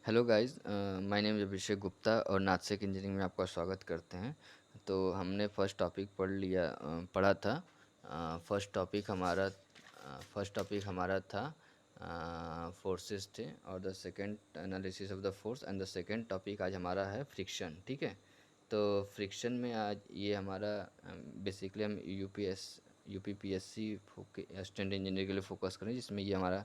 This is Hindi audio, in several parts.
Hello guys, my name is Abhishek Gupta और नाथसेक इंजीनियरिंग में आपका स्वागत करते हैं। तो हमने पढ़ा था। फर्स्ट टॉपिक हमारा था फोर्सेस थे, और the second analysis of the force, and the second topic आज हमारा है फ्रिक्शन। ठीक है। तो फ्रिक्शन में आज ये हमारा बेसिकली हम यूपीपीएससी असिस्टेंट इंजीनियर के लिए फोकस करें, जिसमें ये हमारा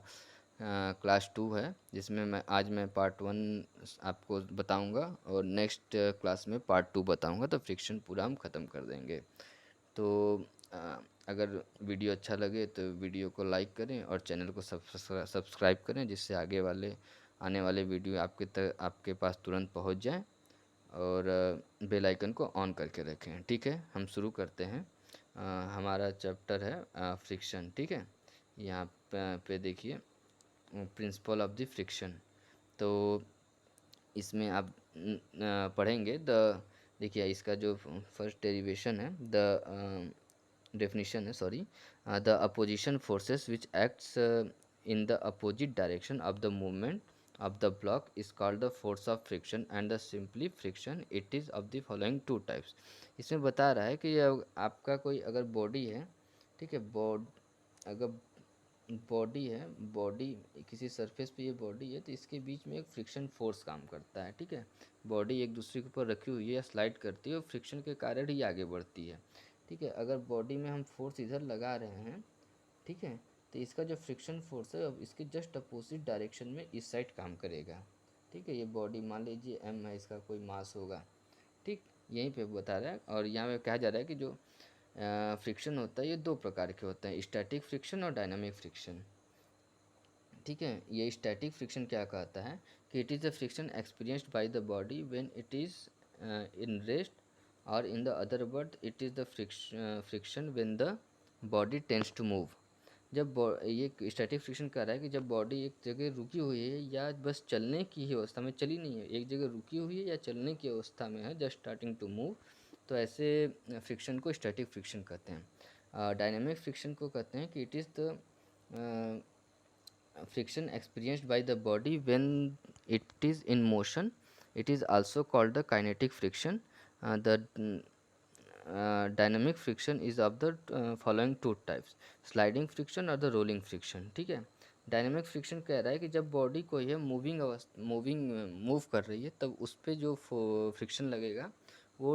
क्लास 2 है, जिसमें मैं पार्ट 1 आपको बताऊंगा और नेक्स्ट क्लास में पार्ट 2 बताऊंगा। तो फ्रिक्शन पूरा हम ख़त्म कर देंगे। तो अ, अगर वीडियो अच्छा लगे तो वीडियो को लाइक करें और चैनल को सब्सक्राइब करें, जिससे आने वाले वीडियो आपके पास तुरंत पहुंच जाए। और बेल आइकन को ऑन करके रखें। ठीक है, हम शुरू करते हैं। हमारा चैप्टर है फ्रिक्शन। ठीक है। यहाँ पे देखिए, प्रिंसिपल ऑफ द फ्रिक्शन। तो इसमें आप पढ़ेंगे देखिए, इसका जो फर्स्ट डेरिवेशन है, द डेफिनेशन है, sorry. The opposition forces which acts in the opposite direction of the movement of the block is called the force of friction, and the simply friction it is of the following two types. इसमें बता रहा है कि आपका कोई अगर बॉडी है, ठीक है, अगर बॉडी है, बॉडी किसी सरफेस पे ये बॉडी है, तो इसके बीच में एक फ्रिक्शन फोर्स काम करता है। ठीक है। बॉडी एक दूसरे के ऊपर रखी हुई है या स्लाइड करती है, और फ्रिक्शन के कारण ही आगे बढ़ती है। ठीक है। अगर बॉडी में हम फोर्स इधर लगा रहे हैं, ठीक है, तो इसका जो फ्रिक्शन फोर्स है, अब इसके जस्ट अपोजिट डायरेक्शन में इस साइड काम करेगा। ठीक है। ये बॉडी मान लीजिए एम है, इसका कोई मास होगा। ठीक, यहीं पे बता रहा है। और यहाँ पे कहा जा रहा है कि जो फ्रिक्शन होता है, ये दो प्रकार के होते हैं, स्टैटिक फ्रिक्शन और डायनामिक फ्रिक्शन। ठीक है। ये स्टैटिक फ्रिक्शन क्या कहता है कि it is the friction experienced by the body when it is in rest, और in the other word it is the friction when the body tends to move. ये स्टैटिक फ्रिक्शन कह रहा है कि जब बॉडी एक जगह रुकी हुई है या बस चलने की ही अवस्था में, चली नहीं है, एक जगह रुकी हुई है या चलने की अवस्था में है, जस्ट स्टार्टिंग टू मूव, तो ऐसे फ्रिक्शन को स्टैटिक फ्रिक्शन कहते हैं। डायनेमिक फ्रिक्शन को कहते हैं कि it is the friction experienced by the body when it is in motion. It is also called the kinetic friction. The dynamic friction is of the following two types: sliding friction और the rolling friction. ठीक है। डायनेमिक फ्रिक्शन कह रहा है कि जब बॉडी को यह मूव कर रही है, तब उस पर जो फ्रिक्शन लगेगा वो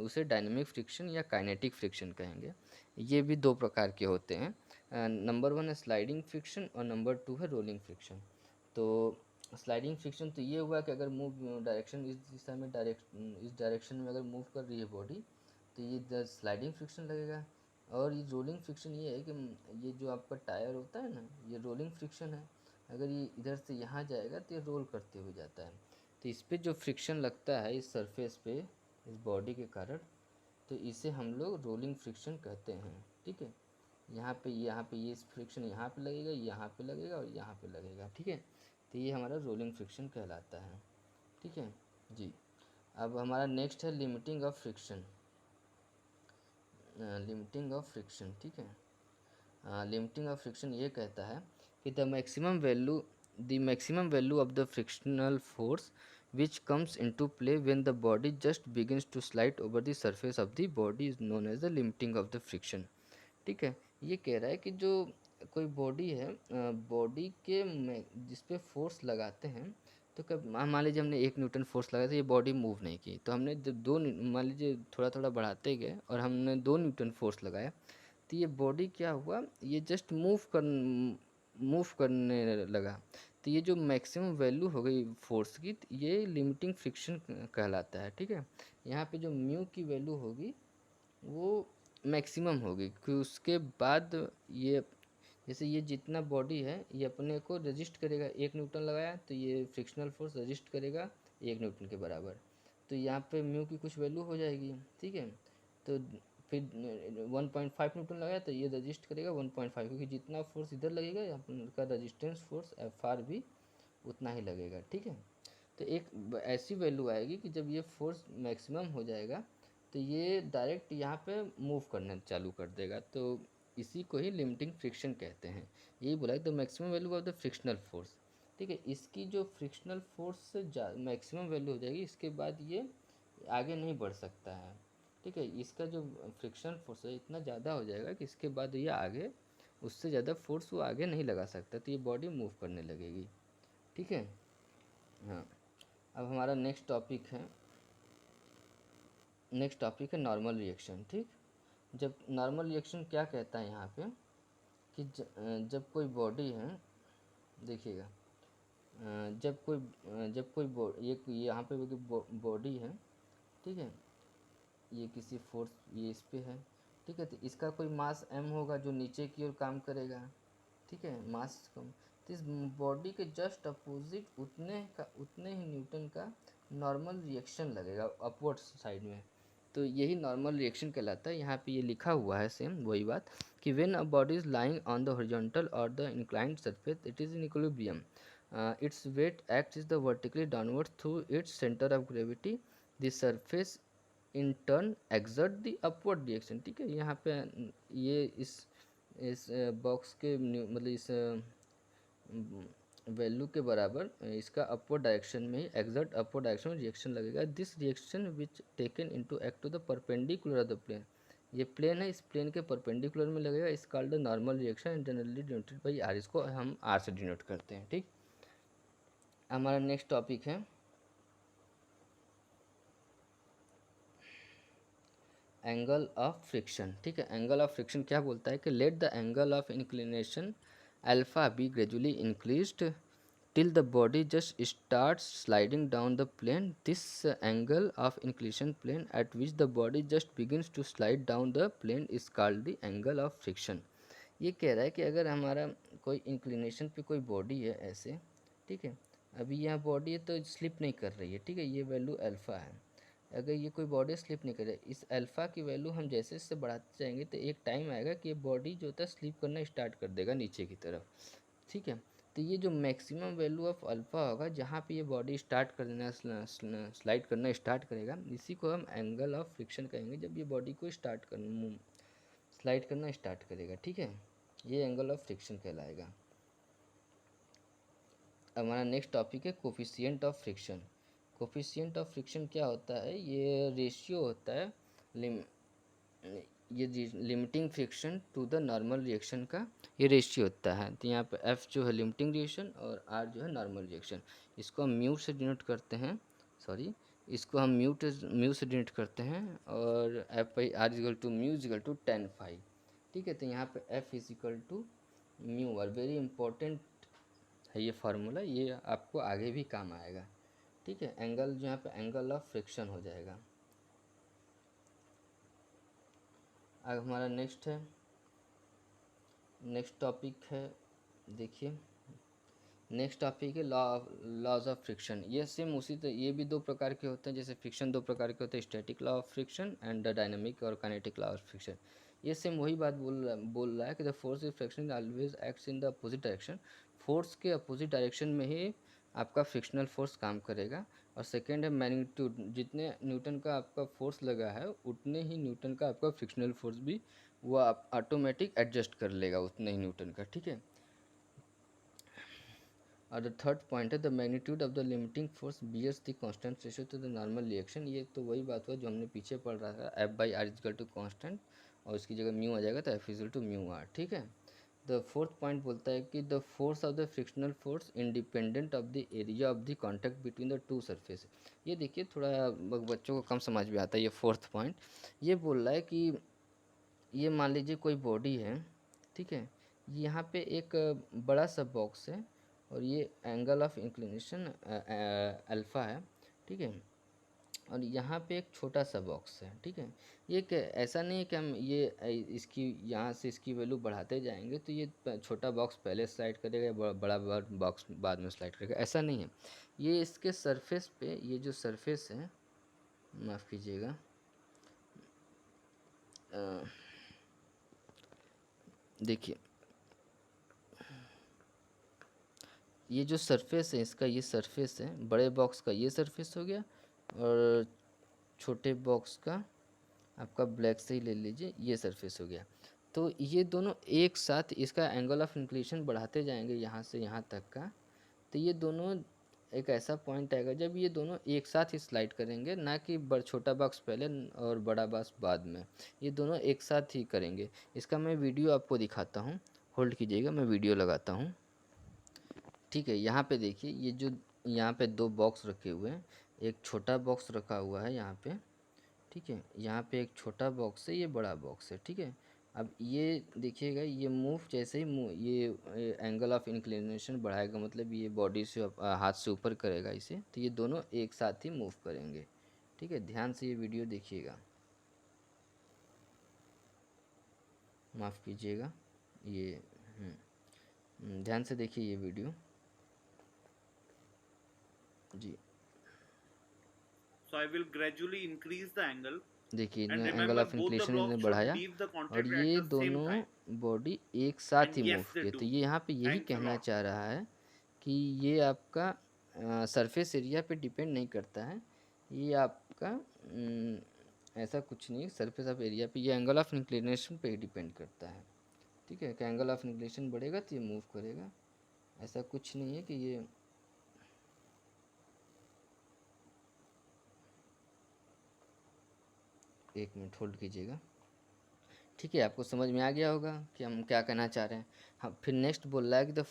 उसे डायनेमिक फ्रिक्शन या काइनेटिक फ्रिक्शन कहेंगे। ये भी दो प्रकार के होते हैं। नंबर 1 है स्लाइडिंग फ्रिक्शन और नंबर 2 है रोलिंग फ्रिक्शन। तो स्लाइडिंग फ्रिक्शन तो ये हुआ कि अगर मूव डायरेक्शन इस दिशा में, इस डायरेक्शन में अगर मूव कर रही है बॉडी, तो ये स्लाइडिंग फ्रिक्शन लगेगा। और ये रोलिंग फ्रिक्शन ये है कि ये जो आपका टायर होता है ना, ये रोलिंग फ्रिक्शन है। अगर ये इधर से यहाँ जाएगा तो ये रोल करते हुए जाता है। तो इस पर जो फ्रिक्शन लगता है इस सरफेस पे, इस बॉडी के कारण, तो इसे हम लोग रोलिंग फ्रिक्शन कहते हैं। ठीक है। यहाँ पे ये फ्रिक्शन यहाँ पे लगेगा, यहाँ पे लगेगा और यहाँ पे लगेगा। ठीक है। तो ये हमारा रोलिंग फ्रिक्शन कहलाता है। ठीक है जी। अब हमारा नेक्स्ट है limiting of friction. Limiting of friction, ठीक है। लिमिटिंग ऑफ फ्रिक्शन ये कहता है कि the maximum value of the frictional force which comes into play when the body just begins to slide over the surface of the body is known as the limiting of the friction। ठीक है। ये कह रहा है कि जो कोई बॉडी है, बॉडी के में जिस पे फोर्स लगाते हैं, तो कब मान लीजिए हमने 1 न्यूटन फोर्स लगाया, तो ये बॉडी मूव नहीं की, तो हमने जब मान लीजिए थोड़ा थोड़ा बढ़ाते गए और हमने 2 न्यूटन फोर्स लगाया, तो ये बॉडी क्या हुआ, ये जस्ट मूव करने लगा। तो ये जो मैक्सिमम वैल्यू हो गई फोर्स की, तो ये लिमिटिंग फ्रिक्शन कहलाता है। ठीक है। यहाँ पे जो म्यू की वैल्यू होगी वो मैक्सिमम होगी, कि उसके बाद ये, जैसे ये जितना बॉडी है ये अपने को रजिस्ट करेगा, 1 न्यूटन लगाया तो ये फ्रिक्शनल फोर्स रजिस्ट करेगा 1 न्यूटन के बराबर। तो यहाँ पे म्यू की कुछ वैल्यू हो जाएगी। ठीक है। तो फिर 1.5 न्यूटन लगाया तो ये रजिस्ट करेगा 1.5, क्योंकि जितना फोर्स इधर लगेगा यहाँ का रजिस्टेंस फोर्स एफ आर भी उतना ही लगेगा। ठीक है। तो एक ऐसी वैल्यू आएगी कि जब ये फोर्स मैक्सिमम हो जाएगा, तो ये डायरेक्ट यहाँ पे मूव करना चालू कर देगा। तो इसी को ही लिमिटिंग फ्रिक्शन कहते हैं। यही बोला the maximum value of the frictional force. ठीक है। इसकी जो फ्रिक्शनल फोर्स से मैक्सिमम वैल्यू हो जाएगी, इसके बाद ये आगे नहीं बढ़ सकता है। ठीक है, इसका जो फ्रिक्शन फोर्स है इतना ज़्यादा हो जाएगा कि इसके बाद ये आगे उससे ज़्यादा फोर्स वो आगे नहीं लगा सकता, तो ये बॉडी मूव करने लगेगी। ठीक है। हाँ, अब हमारा नेक्स्ट टॉपिक है नॉर्मल रिएक्शन। ठीक, जब नॉर्मल रिएक्शन क्या कहता है यहाँ पे कि जब कोई बॉडी है, देखिएगा, ये यहाँ पे बॉडी है, ठीक है, ये किसी फोर्स, ये इस पे है, ठीक है, तो इसका कोई मास m होगा जो नीचे की ओर काम करेगा। ठीक है, मास कम, तो इस बॉडी के जस्ट अपोजिट उतने ही न्यूटन का नॉर्मल रिएक्शन लगेगा अपवर्ड साइड में। तो यही नॉर्मल रिएक्शन कहलाता है। यहाँ पे ये लिखा हुआ है सेम वही बात कि when a body is lying on the horizontal और the inclined surface it is in equilibrium, its weight acts is the vertically downward through its center of gravity, the surface in turn exert the upward direction। ठीक है, यहाँ पे ये इस बॉक्स के मतलब इस वैल्यू के बराबर इसका अपवर्ड डायरेक्शन में ही एक्सर्ट अपवर्ड डायरेक्शन में रिएक्शन लगेगा। This reaction which taken into act to the perpendicular of the plane, ये प्लेन है, इस प्लेन के परपेंडिकुलर में लगेगा, is called the normal reaction and generally denoted by R, इसको हम आर से डिनोट करते हैं। ठीक, हमारा नेक्स्ट टॉपिक है एंगल ऑफ फ्रिक्शन। ठीक है, एंगल ऑफ फ्रिक्शन क्या बोलता है कि let the angle of inclination alpha be gradually increased till the body just starts sliding down the plane. This angle of inclination plane at which the body just begins to slide down the plane is called the angle of friction। ये कह रहा है कि अगर हमारा कोई इंक्लिनेशन पे कोई बॉडी है ऐसे, ठीक है, अभी यहाँ बॉडी है तो स्लिप नहीं कर रही है, ठीक है, ये वैल्यू अल्फ़ा है। अगर ये कोई बॉडी स्लिप नहीं कर रही है, इस अल्फ़ा की वैल्यू हम जैसे जैसे बढ़ाते जाएंगे तो एक टाइम आएगा कि ये बॉडी जो होता है स्लिप करना स्टार्ट कर देगा नीचे की तरफ। ठीक है, तो ये जो मैक्सिमम वैल्यू ऑफ अल्फ़ा होगा जहाँ पे ये बॉडी स्टार्ट कर देना स्लाइड करना स्टार्ट करेगा, इसी को हम एंगल ऑफ फ्रिक्शन कहेंगे जब ये बॉडी को स्लाइड करना स्टार्ट करेगा। ठीक है, ये एंगल ऑफ फ्रिक्शन कहलाएगा। हमारा नेक्स्ट टॉपिक है coefficient of friction. Coefficient of friction क्या होता है, ये रेशियो होता है ये limiting friction to the normal reaction का ये रेशियो होता है। तो यहाँ पे एफ जो है लिमिटिंग रिएक्शन और आर जो है नॉर्मल रिएक्शन, इसको हम म्यू से डिनोट करते हैं, सॉरी, इसको हम म्यू से डिनोट करते हैं, और F by R equal to mu equal to 10 phi. ठीक है, तो यहाँ पे F equal to mu R, very important है ये फार्मूला, ये आपको आगे भी काम आएगा। ठीक है, एंगल जो यहाँ पे एंगल ऑफ फ्रिक्शन हो जाएगा। अब हमारा नेक्स्ट टॉपिक है, देखिए, नेक्स्ट टॉपिक है लॉज ऑफ फ्रिक्शन। ये सेम ये भी दो प्रकार के होते हैं, जैसे फ्रिक्शन दो प्रकार के होते हैं, static law of friction and the dynamic और काइनेटिक लॉ ऑफ फ्रिक्शन। ये सेम वही बात बोल रहा है कि the force of friction always acts in the opposite direction, force के अपोजिट डायरेक्शन में ही आपका फ्रिक्शनल फोर्स काम करेगा। और सेकेंड है मैग्नीट्यूड, जितने न्यूटन का आपका फोर्स लगा है उतने ही न्यूटन का आपका फ्रिक्शनल फोर्स भी वो आप ऑटोमेटिक एडजस्ट कर लेगा उतने ही न्यूटन का। ठीक है, और द थर्ड पॉइंट है the magnitude of the limiting force bears the constant ratio to the normal reaction. ये तो वही बात हुआ जो हमने पीछे पढ़ रहा था, F by R equal to constant, और इसकी जगह म्यू आ जाएगा तो F equal to mu R. ठीक है, द फोर्थ पॉइंट बोलता है कि the force of the frictional force independent of the area of the contact between the two surface. ये देखिए थोड़ा बच्चों को कम समझ में आता है ये फोर्थ पॉइंट। ये बोल रहा है कि ये मान लीजिए कोई बॉडी है, ठीक है, यहाँ पे एक बड़ा सा बॉक्स है और ये एंगल ऑफ इंक्लिनेशन अल्फ़ा है। ठीक है, और यहाँ पे एक छोटा सा बॉक्स है। ठीक है, ये ऐसा नहीं है कि हम ये इसकी यहाँ से इसकी वैल्यू बढ़ाते जाएंगे तो ये छोटा बॉक्स पहले स्लाइड करेगा या बड़ा बॉक्स बाद में स्लाइड करेगा, ऐसा नहीं है। ये इसके सरफेस पे, ये जो सरफेस है, माफ़ कीजिएगा, देखिए ये जो सरफेस है इसका, ये सरफेस है बड़े बॉक्स का, ये सरफेस हो गया, और छोटे बॉक्स का आपका ब्लैक से ही ले लीजिए, ये सरफेस हो गया। तो ये दोनों एक साथ इसका एंगल ऑफ इंक्लिनेशन बढ़ाते जाएंगे यहाँ से यहाँ तक का, तो ये दोनों एक ऐसा पॉइंट आएगा जब ये दोनों एक साथ ही स्लाइड करेंगे, ना कि छोटा बॉक्स पहले और बड़ा बॉक्स बाद में, ये दोनों एक साथ ही करेंगे। इसका मैं वीडियो आपको दिखाता हूँ, होल्ड कीजिएगा, मैं वीडियो लगाता हूँ। ठीक है, यहाँ पे देखिए, ये जो यहाँ पे दो बॉक्स रखे हुए हैं, एक छोटा बॉक्स रखा हुआ है यहाँ पे, ठीक है, यहाँ पे एक छोटा बॉक्स है, ये बड़ा बॉक्स है, ठीक है। अब ये देखिएगा, ये मूव जैसे ही मूव, ये एंगल ऑफ इंक्लिनेशन बढ़ाएगा, मतलब ये बॉडी से हाथ से ऊपर करेगा इसे, तो ये दोनों एक साथ ही मूव करेंगे। ठीक है, ध्यान से ये वीडियो देखिएगा, माफ़ कीजिएगा, ये ध्यान से देखिए ये वीडियो जी। So I will gradually increase the angle. देखिए, And इन्हें angle remember, of both the inclination इन्हें blocks should बढ़ाया leave the और contact at ये the same दोनों time. बॉडी एक साथ ही And मूव yes, they किए। तो do. ये यहाँ पे यही Thanks a कहना lot. चाह रहा है कि ये आपका सरफेस एरिया पे डिपेंड नहीं करता है, ये आपका ऐसा कुछ नहीं, सरफेस ऑफ एरिया पे, ये एंगल ऑफ इंक्लिनेशन पे ही डिपेंड करता है। ठीक है, कि एंगल ऑफ इंक्लिनेशन बढ़ेगा तो ये मूव करेगा, ऐसा कुछ नहीं है कि ये एक मिनट होल्ड कीजिएगा। ठीक है, आपको समझ में आ गया होगा कि हम क्या कहना चाह रहे हैं। हाँ, फिर नेक्स्ट बोल रहा है कि the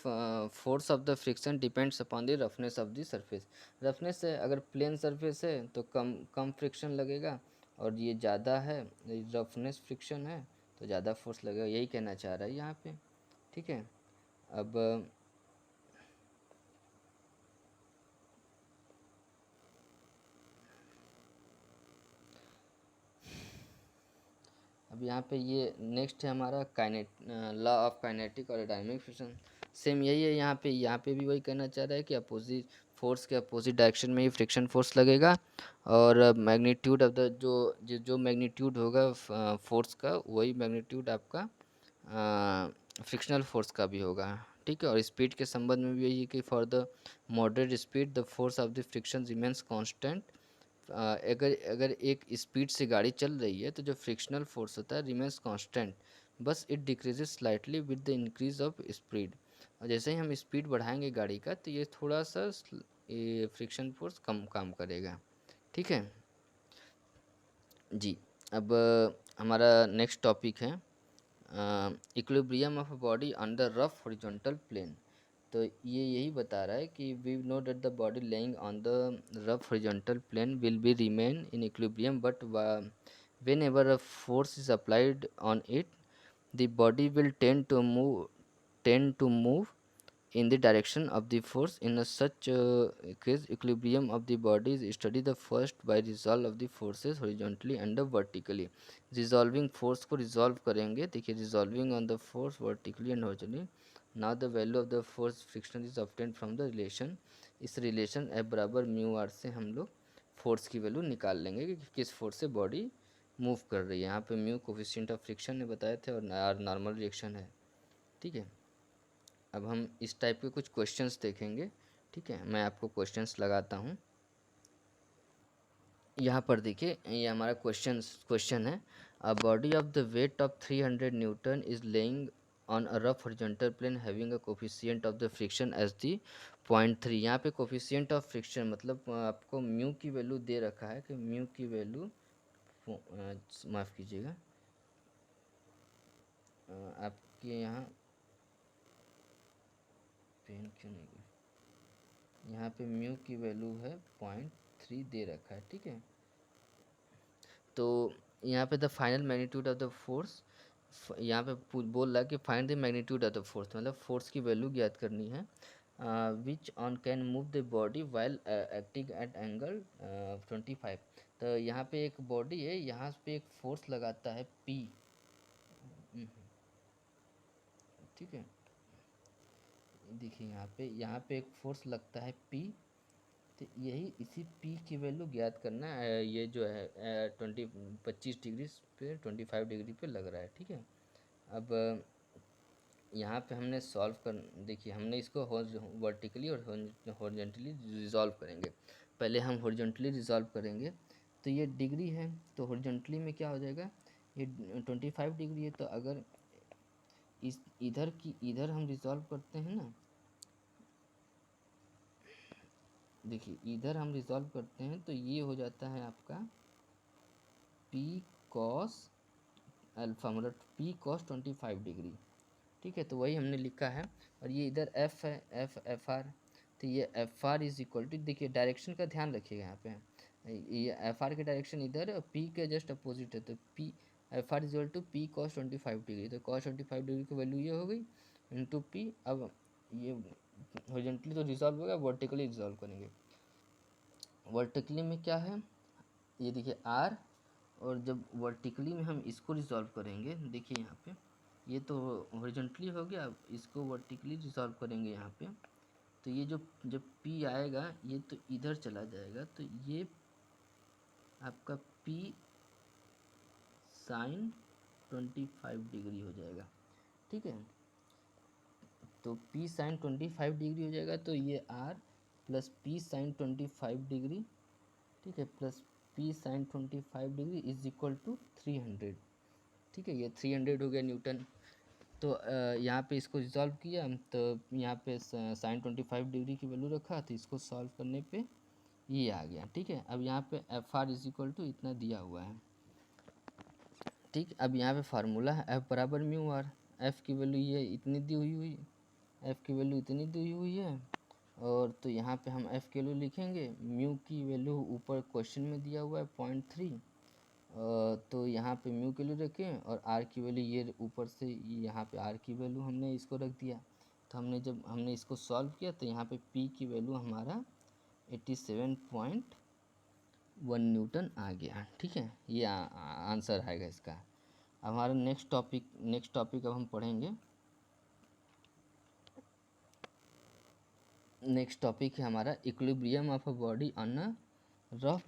force of the friction depends upon the roughness of the surface. Roughness है, अगर प्लेन सरफेस है तो कम कम फ्रिक्शन लगेगा, और ये ज़्यादा है, रफनेस फ्रिक्शन है तो ज़्यादा फोर्स लगेगा, यही कहना चाह रहा है यहाँ पे। ठीक है, अब यहाँ पे ये नेक्स्ट है हमारा काइनेट लॉ ऑफ काइनेटिक और डायनेमिक फ्रिक्शन। सेम यही है, यहाँ पे भी वही कहना चाह रहा है कि अपोजिट फोर्स के अपोजिट डायरेक्शन में ही फ्रिक्शन फोर्स लगेगा, और मैग्नीट्यूड ऑफ द जो मैग्नीट्यूड होगा फोर्स का, वही मैग्नीट्यूड आपका फ्रिक्शनल फोर्स का भी होगा। ठीक है, और स्पीड के संबंध में भी यही है कि for the moderate speed the force of the friction remains constant. अगर अगर एक स्पीड से गाड़ी चल रही है तो जो फ्रिक्शनल फोर्स होता है रिमेंस कांस्टेंट, बस it decreases slightly with the increase of speed. और जैसे ही हम स्पीड बढ़ाएंगे गाड़ी का तो ये थोड़ा सा ये फ्रिक्शन फोर्स कम काम करेगा। ठीक है जी। अब हमारा नेक्स्ट टॉपिक है equilibrium of body under rough horizontal plane. तो ये यही बता रहा है कि we know that the body lying on the rough horizontal plane will be remain in equilibrium, but whenever a force is applied on it the body will tend to move in the direction of the force. In a such case equilibrium of the body is studied the first by resolve of the forces horizontally and vertically। resolving force को resolve करेंगे, देखिए resolving on the force vertically and horizontally। now the value of the force friction is obtained from the relation। इस relation F बराबर म्यू आर से हम लोग फोर्स की वैल्यू निकाल लेंगे कि किस फोर्स से बॉडी मूव कर रही है। यहाँ पे म्यू कोफिशिएंट ऑफ फ्रिक्शन ने बताए थे और आर नॉर्मल रिएक्शन है। ठीक है, अब हम इस टाइप के कुछ क्वेश्चंस देखेंगे। ठीक है, मैं आपको क्वेश्चंस लगाता हूँ। यहाँ पर देखिए, ये हमारा क्वेश्चन है, a body of the weight of 300 newton is lying on a rough horizontal plane having a coefficient of the friction as the 0.3। यहाँ पे कोफिशिएंट ऑफ फ्रिक्शन मतलब आपको म्यू की वैल्यू दे रखा है कि म्यू की वैल्यू, माफ़ कीजिएगा, आपके यहाँ पेन क्यों नहीं गया, यहाँ पे म्यू की वैल्यू है 0.3 दे रखा है। ठीक है, तो यहाँ पे the final magnitude of the force, यहाँ पे बोल रहा है कि find the magnitude of the force, मतलब फोर्स की वैल्यू ज्ञात करनी है। Which one can move the body while acting at angle 25। तो यहाँ पे एक बॉडी है, यहाँ पे एक फोर्स लगाता है P। ठीक है, देखिए यहाँ पे एक फोर्स लगता है P, तो यही इसी P की वैल्यू ज्ञात करना है। ये जो है 25 डिग्री पे 25 डिग्री पे लग रहा है। ठीक है, अब यहाँ पे हमने सॉल्व कर, देखिए हमने इसको वर्टिकली और हॉरिजॉन्टली रिजॉल्व करेंगे। पहले हम हॉरिजॉन्टली रिजॉल्व करेंगे, तो ये डिग्री है तो हॉरिजॉन्टली में क्या हो जाएगा, ये 25 डिग्री है, तो अगर इधर हम रिजॉल्व करते हैं ना, देखिए इधर हम रिजॉल्व करते हैं तो ये हो जाता है आपका पी कॉस अल्फा, मतलब पी कॉस 25 डिग्री, ठीक है। तो वही हमने लिखा है, और ये इधर एफ है, एफ आर, तो ये F R is equal to, देखिए डायरेक्शन का ध्यान रखिएगा यहाँ पे, ये एफ आर की डायरेक्शन इधर है और पी के जस्ट अपोजिट है, तो P F R is equal to P cos 25 degree, तो कॉस 25 डिग्री की वैल्यू ये हो गई इंटू पी। अब ये हॉरिजॉन्टली तो रिजॉल्व होगा, वर्टिकली रिजॉल्व करेंगे। वर्टिकली में क्या है, ये देखिए आर, और जब वर्टिकली में हम इसको रिजॉल्व करेंगे, देखिए यहाँ पे ये तो हॉरिजॉन्टली हो गया, अब इसको वर्टिकली रिजॉल्व करेंगे यहाँ पे, तो ये जो जब P आएगा ये तो इधर चला जाएगा, तो ये आपका P साइन 25 डिग्री हो जाएगा, ठीक है। तो P साइन 25 डिग्री हो जाएगा, तो ये R plus P sine 25 degree, ठीक है, plus P sine 25 degree is equal to 300, ठीक है। ये 300 हो गया न्यूटन। तो यहाँ पे इसको रिजॉल्व किया, तो यहाँ पे साइन 25 डिग्री की वैल्यू रखा, तो इसको सॉल्व करने पे ये आ गया, ठीक है। अब यहाँ पे F R is equal to इतना दिया हुआ है, ठीक। अब यहाँ पे फार्मूला है एफ बराबर म्यू आर, एफ़ की वैल्यू ये इतनी दी हुई एफ़ की वैल्यू इतनी दी हुई है, और तो यहाँ पे हम एफ़ की वैल्यू लिखेंगे, म्यू की वैल्यू ऊपर क्वेश्चन में दिया हुआ है 0.3, तो यहाँ पे म्यू की वैल्यू रखें, और आर की वैल्यू ये ऊपर से यहाँ पे आर की वैल्यू हमने इसको रख दिया। तो हमने जब हमने इसको सॉल्व किया तो यहाँ पे पी की वैल्यू हमारा 87.1 न्यूटन आ गया, ठीक है। ये आंसर आएगा इसका। अब हमारा नेक्स्ट टॉपिक अब हम पढ़ेंगे। नेक्स्ट टॉपिक है हमारा equilibrium of a body on a rough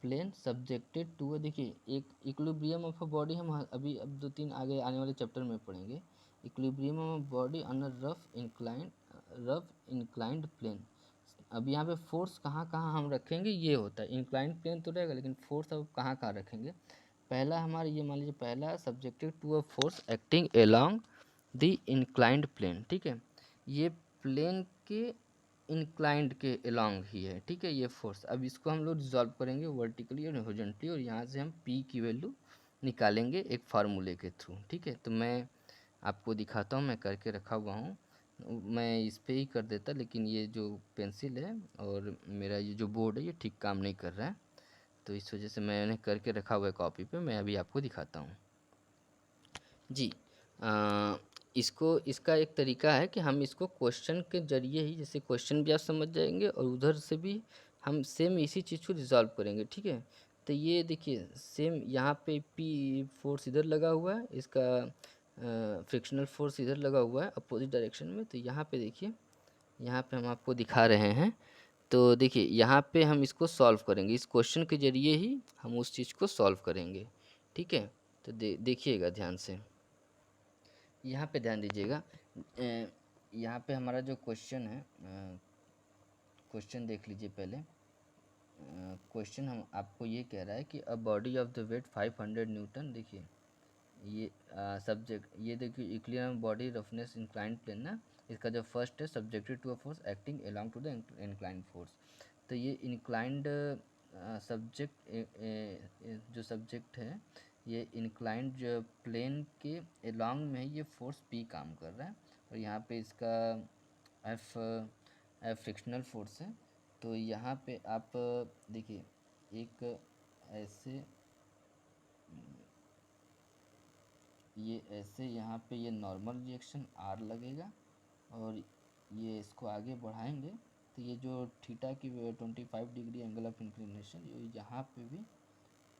plane subjected to, देखिए एक इक्विलिब्रियम ऑफ अ बॉडी हम अभी अब 2-3 आगे आने वाले चैप्टर में पढ़ेंगे। Equilibrium of a body on a rough inclined plane. अब यहाँ पे फोर्स कहाँ कहाँ हम रखेंगे ये होता है, इंक्लाइंड प्लेन तो रहेगा लेकिन फोर्स अब कहाँ कहाँ रखेंगे। पहला हमारा ये मान लीजिए, पहला subjected to a force acting along the inclined plane, ठीक है। ये प्लेन के इंक्लाइंड के अलोंग ही है, ठीक है, ये फोर्स। अब इसको हम लोग रिजॉल्व करेंगे वर्टिकली और हॉरिजॉन्टली, और यहाँ से हम पी की वैल्यू निकालेंगे एक फार्मूले के थ्रू, ठीक है। तो मैं आपको दिखाता हूँ, मैं करके रखा हुआ हूँ, मैं इस पे ही कर देता, लेकिन ये जो पेंसिल है और मेरा ये जो बोर्ड है ये ठीक काम नहीं कर रहा है, तो इस वजह से मैंने करके रखा हुआ है कॉपी पे, मैं अभी आपको दिखाता हूँ जी। इसको इसका एक तरीका है कि हम इसको क्वेश्चन के जरिए ही, जैसे क्वेश्चन भी आप समझ जाएंगे और उधर से भी हम सेम इसी चीज़ को रिजॉल्व करेंगे, ठीक है। तो ये देखिए सेम यहाँ पे पी फोर्स इधर लगा हुआ है, इसका फ्रिक्शनल फोर्स इधर लगा हुआ है अपोजिट डायरेक्शन में, तो यहाँ पे देखिए, यहाँ पे हम आपको दिखा रहे हैं, तो देखिए यहाँ पे हम इसको सॉल्व करेंगे, इस क्वेश्चन के जरिए ही हम उस चीज़ को सॉल्व करेंगे, ठीक है। तो देखिएगा ध्यान से, यहाँ पे ध्यान दीजिएगा, यहाँ पे हमारा जो क्वेश्चन है, क्वेश्चन देख लीजिए पहले। क्वेश्चन हम आपको ये कह रहा है कि a body of the weight 500 newton, देखिए ये सब्जेक्ट, ये देखिए equilibrium body roughness inclined plane ना, इसका जो फर्स्ट है subjected to a force acting along to the inclined force. तो ये इंक्लाइंड सब्जेक्ट, जो सब्जेक्ट है ये इंक्लाइंड जो प्लेन के अलोंग में ये फोर्स पी काम कर रहा है, और यहाँ पे इसका एफ फ्रिक्शनल फोर्स है। तो यहाँ पे आप देखिए एक ऐसे, ये ऐसे यहाँ पे ये नॉर्मल रिएक्शन आर लगेगा, और ये इसको आगे बढ़ाएंगे तो ये जो थीटा की 25 डिग्री एंगल ऑफ इंक्लिनेशन, ये यहाँ पे भी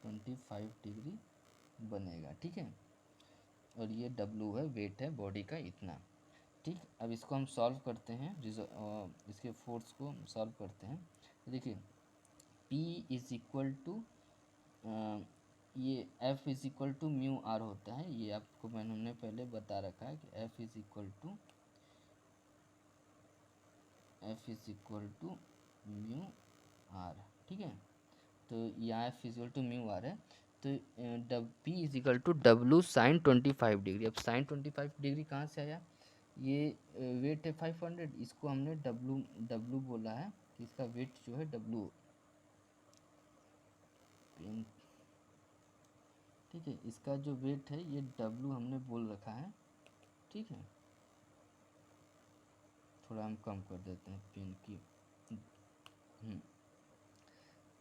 25 डिग्री बनेगा, ठीक है। और ये डब्लू है, वेट है बॉडी का इतना, ठीक। अब इसको हम सॉल्व करते हैं, इसके फोर्स को हम सॉल्व करते हैं, तो देखिए P इज़ इक्वल टू, ये F is equal to mu R होता है, ये आपको हमने पहले बता रखा है कि F is equal to mu R, ठीक है। तो यहाँ F is equal to mu R है, तो P is equal to W sine 25 degree. अब साइन 25 डिग्री कहाँ से आया, ये वेट है 500, इसको हमने डब्लू बोला है तो इसका वेट जो है W पेन, ठीक है, इसका जो वेट है ये W हमने बोल रखा है, ठीक है। थोड़ा हम कम कर देते हैं पेन की।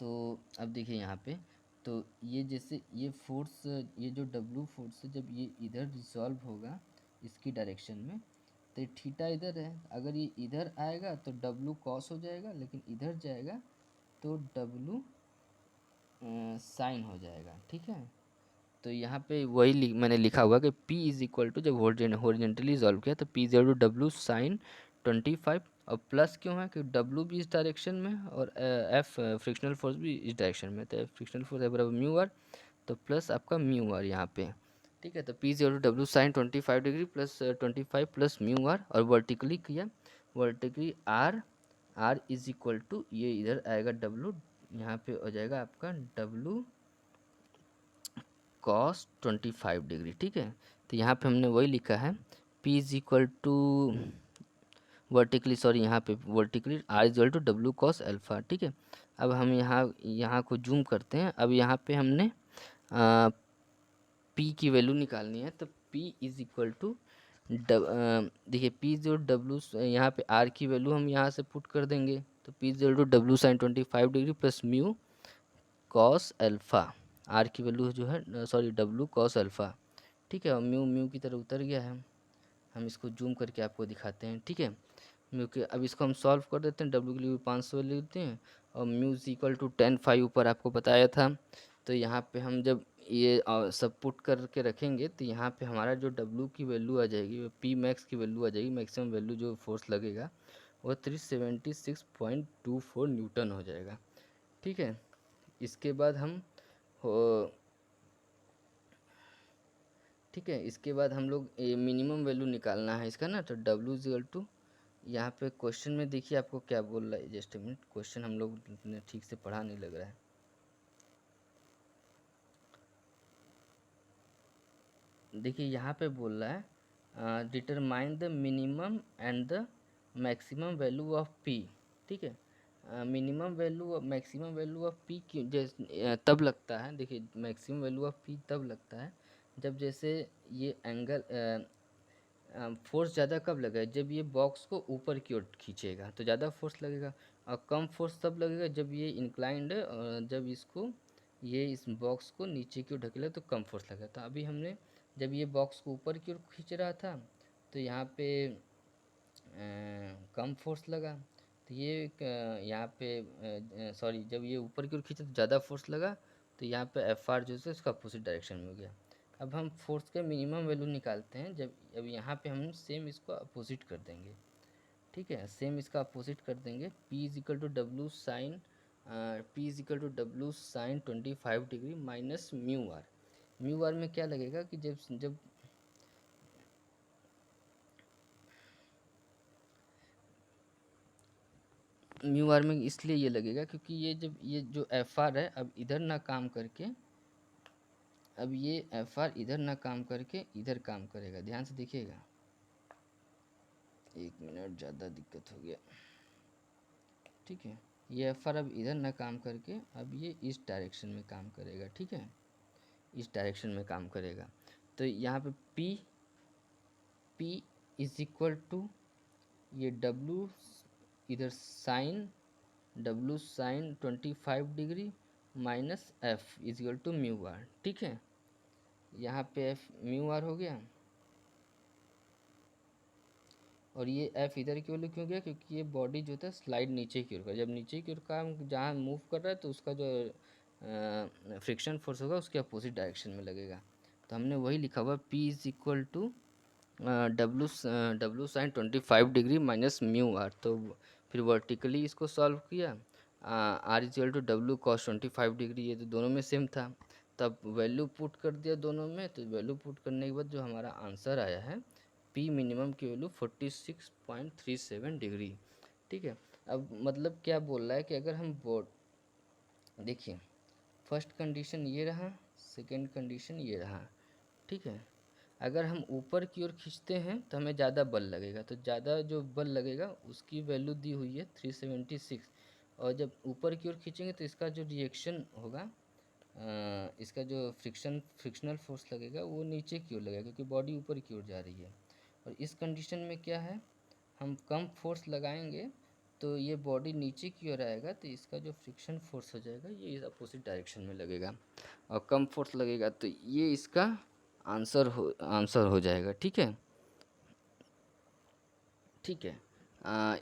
तो अब देखिए यहाँ पे, तो ये जैसे ये फोर्स, ये जो W फोर्स है, जब ये इधर रिजॉल्व होगा इसकी डायरेक्शन में, तो थीटा इधर है, अगर ये इधर आएगा तो W कॉस हो जाएगा, लेकिन इधर जाएगा तो W साइन हो जाएगा, ठीक है। तो यहाँ पे वही मैंने लिखा हुआ कि P इज इक्वल टू, जब हॉरिजेंटली सॉल्व किया तो P is equal to W sine 25, और प्लस क्यों है कि W भी इस डायरेक्शन में और F फ्रिक्शनल फोर्स भी इस डायरेक्शन में, तो फ्रिक्शनल फोर्स है बराबर म्यू आर, तो प्लस आपका म्यू आर यहाँ पे, ठीक है। तो P is equal to W sine 25 degree plus 25 plus mu R, और वर्टिकली किया, vertically R is equal to, ये इधर आएगा W, यहाँ पे हो जाएगा आपका W कॉस 25 डिग्री, ठीक है। तो यहाँ पे हमने वही लिखा है, P is equal to vertically, sorry यहाँ पे vertically R is equal to W cos alpha, ठीक है। अब हम यहाँ को जूम करते हैं। अब यहाँ पे हमने P की वैल्यू निकालनी है, तो P इज इक्वल टू, देखिए P जो W, यहाँ पे R की वैल्यू हम यहाँ से पुट कर देंगे, तो P is equal to W sine 25 degree plus mu cos alpha, R की वैल्यू जो है, सॉरी W कॉस अल्फ़ा, ठीक है। और म्यू म्यू की तरह उतर गया है, हम इसको जूम करके आपको दिखाते हैं, ठीक है। म्यू के, अब इसको हम सॉल्व कर देते हैं, W के लिए 500 लेते हैं, और म्यू इज इक्वल टू 10 ऊपर आपको बताया था। तो यहाँ पे हम जब ये सब पुट करके रखेंगे, तो यहाँ पे हमारा जो W की वैल्यू आ जाएगी, P मैक्स की वैल्यू आ जाएगी, मैक्सिमम वैल्यू जो फोर्स लगेगा वो 376.24 न्यूटन हो जाएगा, ठीक है। इसके बाद हम हो, ठीक है, इसके बाद हम लोग मिनिमम वैल्यू निकालना है इसका ना, तो W इज इक्वल टू, यहाँ पे क्वेश्चन में देखिए आपको क्या बोल रहा है, जस्ट मिनट, क्वेश्चन हम लोग ने ठीक से पढ़ा नहीं लग रहा है। देखिए यहाँ पे बोल रहा है determine the minimum and the maximum value of P, ठीक है। Minimum value maximum value of P क्यों जैसे तब लगता है, देखिए मैक्सिमम वैल्यू ऑफ P तब लगता है जब जैसे ये एंगल फोर्स ज़्यादा कब लगेगा, जब ये बॉक्स को ऊपर की ओर खींचेगा तो ज़्यादा फोर्स लगेगा, और कम फोर्स तब लगेगा जब ये इंक्लाइंड है, और जब इसको ये इस बॉक्स को नीचे की ओर ढकेला तो कम फोर्स लगेगा। तो अभी हमने जब ये बॉक्स को ऊपर की ओर खींच रहा था तो यहाँ पे कम फोर्स लगा, तो ये यहाँ पे सॉरी, जब ये ऊपर की ओर खींचा तो ज़्यादा फोर्स लगा, तो यहाँ पे एफ आर जो है उसका अपोजिट डायरेक्शन में हो गया। अब हम फोर्स का मिनिमम वैल्यू निकालते हैं, जब अब यहाँ पे हम सेम इसको अपोजिट कर देंगे, ठीक है, सेम इसका अपोजिट कर देंगे। P is equal to W sine, P is equal to W sine 25 degree minus mu R में क्या लगेगा कि जब जब म्यू आर में इसलिए ये लगेगा क्योंकि ये जब ये जो एफ आर है अब इधर ना काम करके, अब ये एफ आर इधर ना काम करके इधर काम करेगा, ध्यान से देखिएगा। एक मिनट, ज़्यादा दिक्कत हो गया, ठीक है। ये एफ आर अब इधर ना काम करके अब ये इस डायरेक्शन में काम करेगा, ठीक है, इस डायरेक्शन में काम करेगा। तो यहाँ पे P इज इक्वल टू ये W इधर sine W sine 25 degree minus F is equal to mu R, ठीक है। यहाँ पे F म्यू आर हो गया, और ये F इधर की वैल्यू क्यों गया, क्योंकि ये बॉडी जो था स्लाइड नीचे की ओर का, जब नीचे की ओर का जहाँ मूव कर रहा है तो उसका जो फ्रिक्शन फोर्स होगा उसके अपोजिट डायरेक्शन में लगेगा। तो हमने वही लिखा हुआ P is equal to W sine 25 degree minus mu R. तो फिर वर्टिकली इसको सॉल्व किया, R is equal to W cos 25 degree, ये तो दोनों में सेम था, तब वैल्यू पुट कर दिया दोनों में, तो वैल्यू पुट करने के बाद जो हमारा आंसर आया है P मिनिमम की वैल्यू 46.37 डिग्री, ठीक है। अब मतलब क्या बोल रहा है कि अगर हम बोर्ड, देखिए फर्स्ट कंडीशन ये रहा, सेकंड कंडीशन ये रहा, ठीक है। अगर हम ऊपर की ओर खींचते हैं तो हमें ज़्यादा बल लगेगा, तो ज़्यादा जो बल लगेगा उसकी वैल्यू दी हुई है 376, और जब ऊपर की ओर खींचेंगे तो इसका जो रिएक्शन होगा, इसका जो फ्रिक्शनल फोर्स लगेगा वो नीचे की ओर लगेगा, क्योंकि बॉडी ऊपर की ओर जा रही है। और इस कंडीशन में क्या है, हम कम फोर्स लगाएंगे तो ये बॉडी नीचे की ओर आएगा, तो इसका जो फ्रिक्शन फोर्स हो जाएगा ये इस अपोजिट डायरेक्शन में लगेगा, और कम फोर्स लगेगा तो ये इसका आंसर हो जाएगा। ठीक है, ठीक है।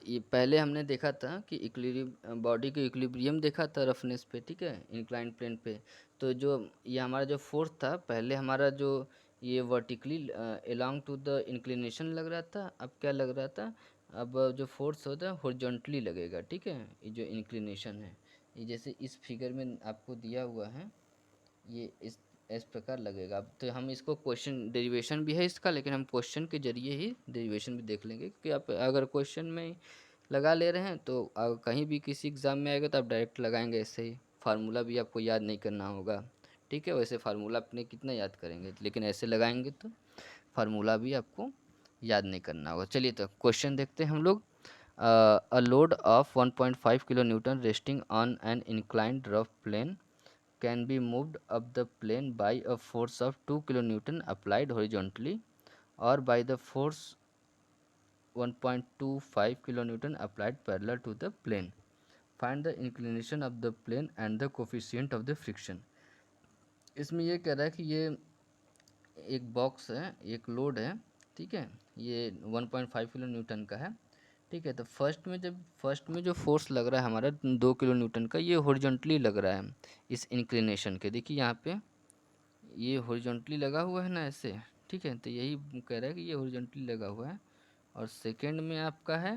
ये पहले हमने देखा था कि इक्विलिब्रियम, बॉडी के इक्विलिब्रियम देखा था रफनेस पे, ठीक है, इंक्लाइंड प्लेन पे। तो जो ये हमारा जो फोर्स था, पहले हमारा जो ये vertically along to the inclination लग रहा था, अब क्या लग रहा था, अब जो फोर्स होता है हॉरिजॉन्टली लगेगा। ठीक है, ये जो इंक्लिनेशन है, ये जैसे इस फिगर में आपको दिया हुआ है, ये इस प्रकार लगेगा। अब तो हम इसको क्वेश्चन डेरिवेशन भी है इसका, लेकिन हम क्वेश्चन के जरिए ही डेरिवेशन भी देख लेंगे, क्योंकि आप अगर क्वेश्चन में लगा ले रहे हैं तो कहीं भी किसी एग्ज़ाम में आएगा तो आप डायरेक्ट लगाएंगे ऐसे ही, फार्मूला भी आपको याद नहीं करना होगा। ठीक है, वैसे फार्मूला अपने कितना याद करेंगे, लेकिन ऐसे लगाएंगे तो फार्मूला भी आपको याद नहीं करना होगा। चलिए तो क्वेश्चन देखते हैं हम लोग। A load of 1.5 kilo newton resting on an inclined rough plane can be moved up the plane by a force of 2 kilonewton applied horizontally, or by the force 1.25 kilonewton applied parallel to the plane. Find the inclination of the plane and the coefficient of the friction. इसमें ये कह रहा है कि ये एक बॉक्स है, एक लोड है, ठीक है, ये 1.5 किलो न्यूटन का है। ठीक है, तो फर्स्ट में जो फोर्स लग रहा है हमारा 2 किलो न्यूटन का, ये हॉरिजॉन्टली लग रहा है इस इंक्लिनेशन के। देखिए यहाँ पे ये हॉरिजॉन्टली लगा हुआ है ना ऐसे, ठीक है, तो यही कह रहा है कि ये हॉरिजॉन्टली लगा हुआ है। और सेकंड में आपका है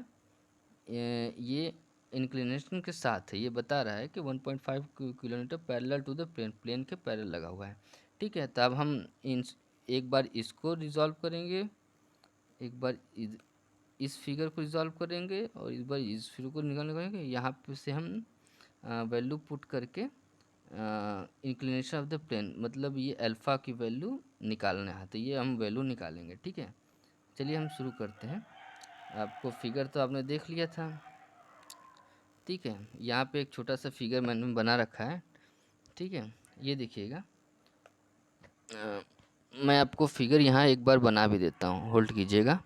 ये इंक्लिनेशन के साथ है, ये बता रहा है कि 1.5 kilometre parallel to the plane के पैरेलल लगा हुआ है। ठीक है, तो अब हम इन एक बार इसको रिजॉल्व करेंगे, एक बार इस फिगर को रिजॉल्व करेंगे, और इस बार इस फिगर को निकालेंगे। यहाँ पे से हम वैल्यू पुट करके इंक्लिनेशन ऑफ द प्लेन, मतलब ये अल्फ़ा की वैल्यू निकालना है, तो ये हम वैल्यू निकालेंगे। ठीक है, चलिए हम शुरू करते हैं। आपको फिगर तो आपने देख लिया था, ठीक है, यहाँ पे एक छोटा सा फिगर मैंने बना रखा है। ठीक है, ये देखिएगा, मैं आपको फिगर यहाँ एक बार बना भी देता हूँ, होल्ड कीजिएगा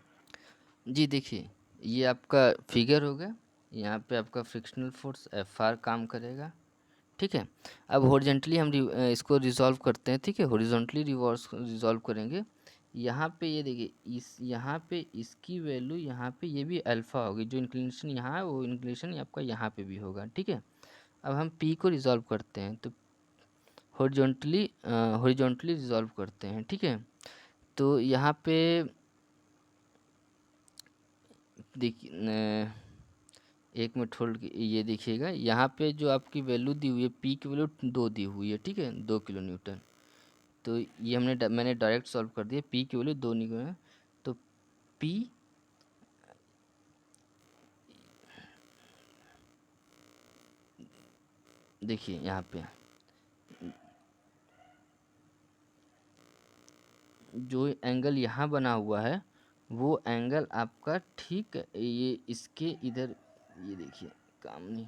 जी। देखिए ये आपका फिगर हो गया, यहाँ पे आपका फ्रिक्शनल फोर्स एफ आर काम करेगा। ठीक है, अब हॉरिजॉन्टली हम इसको रिजॉल्व करते हैं। ठीक है, हॉरिजॉन्टली रिजॉल्व करेंगे। यहाँ पे ये देखिए, इस यहाँ पे इसकी वैल्यू यहाँ पे ये भी अल्फ़ा होगी, जो इंक्लिनेशन यहाँ है वो इंक्लिनेशन आपका यहाँ पे भी होगा। ठीक है, अब हम पी को रिजॉल्व करते हैं, तो हॉरिजॉन्टली रिजॉल्व करते हैं। ठीक है, तो यहाँ पे देखिए, एक मिनट होल्ड, ये देखिएगा, यहाँ पे जो आपकी वैल्यू दी हुई है, पी की वैल्यू 2 दी हुई है। ठीक है, 2 किलो न्यूटन, तो ये मैंने डायरेक्ट सॉल्व कर दिया, पी की वैल्यू 2 निकल है, तो पी देखिए यहाँ पे जो एंगल यहाँ बना हुआ है वो एंगल आपका ठीक ये इसके इधर, ये देखिए काम नहीं,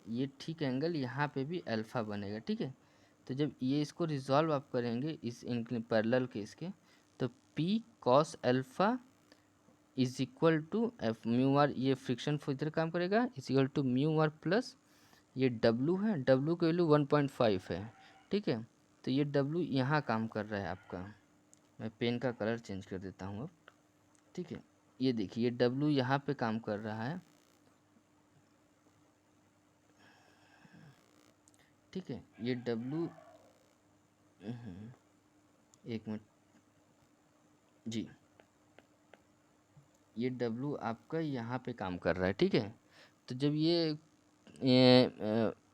ये ठीक एंगल यहाँ पे भी अल्फ़ा बनेगा। ठीक है, तो जब ये इसको रिजॉल्व आप करेंगे इस पैरेलल के इसके, तो P cos alpha is equal to F mu R, ये फ्रिक्शन फोर्स इधर काम करेगा, is equal to mu R plus ये डब्लू है, डब्लू की वैल्यू 1.5 है। ठीक है, तो ये डब्लू यहाँ काम कर रहा है आपका, मैं पेन का कलर चेंज कर देता हूँ अब। ठीक है, ये देखिए ये डब्लू यहाँ पे काम कर रहा है। ठीक है, ये डब्लू, एक मिनट जी, ये डब्लू आपका यहाँ पे काम कर रहा है। ठीक है, तो जब ये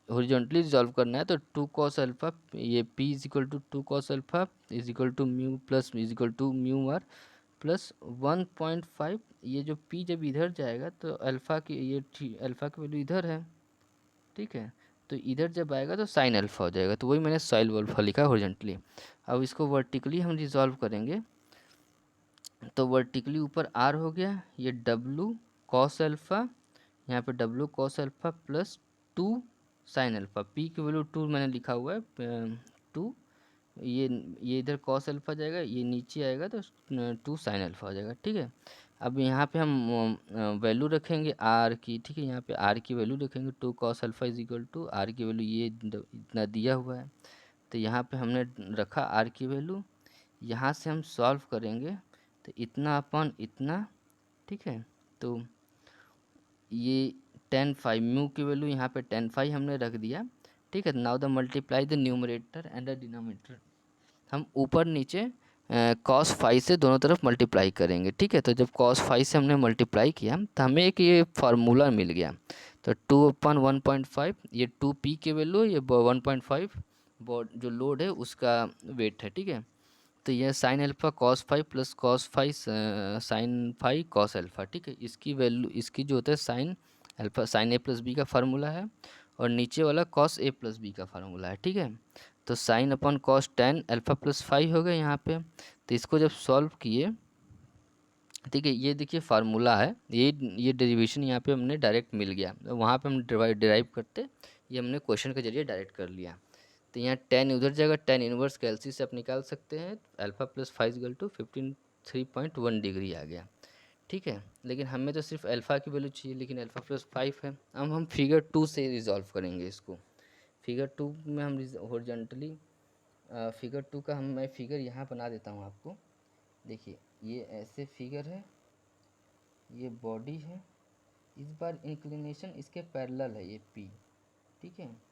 हॉरिजॉन्टली रिजॉल्व करना है, तो 2 cos अल्फ़ा, ये p is equal to 2 cos alpha is equal to mu plus is equal to mu R plus 1.5, ये जो p जब इधर जाएगा तो अल्फ़ा की ये अल्फ़ा की वैल्यू इधर है। ठीक है, तो इधर जब आएगा तो साइन अल्फ़ा हो जाएगा, तो वही मैंने साइन अल्फ़ा लिखा हॉरिजॉन्टली। अब इसको वर्टिकली हम रिजॉल्व करेंगे, तो वर्टिकली ऊपर r हो गया, ये w cos अल्फ़ा, यहाँ पे w cos alpha plus two sine alpha, P की वैल्यू टू मैंने लिखा हुआ है टू, ये इधर कॉस अल्फ़ा जाएगा, ये नीचे आएगा तो टू साइन अल्फ़ा हो जाएगा, ठीक है। अब यहाँ पे हम वैल्यू रखेंगे आर की, ठीक है, यहाँ पे आर की वैल्यू रखेंगे, two cos alpha is equal to R की वैल्यू ये इतना दिया हुआ है, तो यहाँ पे हमने रखा आर की वैल्यू, यहाँ से हम सॉल्व करेंगे तो इतना अपन इतना, ठीक है। तो ये टेन फाइव म्यू की वैल्यू यहाँ पे टेन फाइव हमने रख दिया, ठीक है। Now the multiply the numerator and the denominator, हम ऊपर नीचे कॉस फाइव से दोनों तरफ मल्टीप्लाई करेंगे, ठीक है। तो जब कॉस फाइव से हमने मल्टीप्लाई किया तो हमें एक ये फार्मूला मिल गया, तो टू अपन 1.5, ये टू पी की वैल्यू, ये 1.5 जो लोड है उसका वेट है, ठीक है। तो यह sine alpha cos five plus cos five sine five cos alpha, ठीक है। इसकी वैल्यू, इसकी जो होता है sine alpha sine A plus B का फार्मूला है, और नीचे वाला कॉस ए प्लस बी का फार्मूला है, ठीक है। तो sine upon cos ten alpha plus five हो गया यहाँ पे, तो इसको जब सॉल्व किए, ठीक है, ये देखिए फार्मूला है, ये डेरिवेशन यहाँ पे हमने डायरेक्ट मिल गया, वहाँ पे हम डिराइव करते, ये हमने क्वेश्चन के जरिए डायरेक्ट कर लिया। तो यहाँ टेन उधर जाएगा, टेन इनवर्स कैलसी से आप निकाल सकते हैं, alpha plus five equal to 53.1 degree आ गया, ठीक है। लेकिन हमें तो सिर्फ अल्फ़ा की वैल्यू चाहिए, लेकिन अल्फ़ा प्लस फाइव है। अब हम फिगर टू से रिजॉल्व करेंगे इसको। फिगर टू में हम हॉरिजॉन्टली, फिगर टू का मैं फिगर यहाँ बना देता हूँ आपको। देखिए ये ऐसे फिगर है, ये बॉडी है, इस बार इंक्लिनेशन इसके पैरेलल है, ये पी, ठीक है।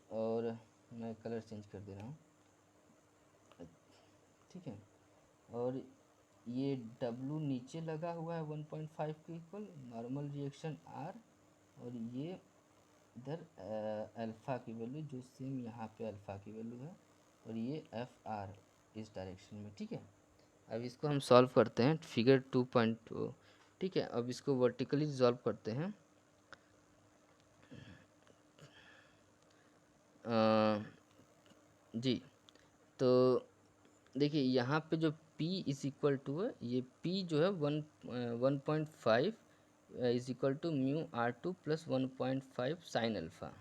और मैं कलर चेंज कर दे रहा हूँ, ठीक है। और ये W नीचे लगा हुआ है 1.5 के इक्वल, नॉर्मल रिएक्शन R, और ये इधर अल्फ़ा की वैल्यू जो सेम यहाँ पे अल्फ़ा की वैल्यू है, और ये FR इस डायरेक्शन में, ठीक है। अब इसको हम सॉल्व करते हैं फिगर 2.2, ठीक है। अब इसको वर्टिकली सॉल्व करते हैं, जी। तो देखिए यहाँ पे जो P इज इक्वल टू है, ये P जो है 1.5 is equal to mu R2 plus 1.5 sine alpha,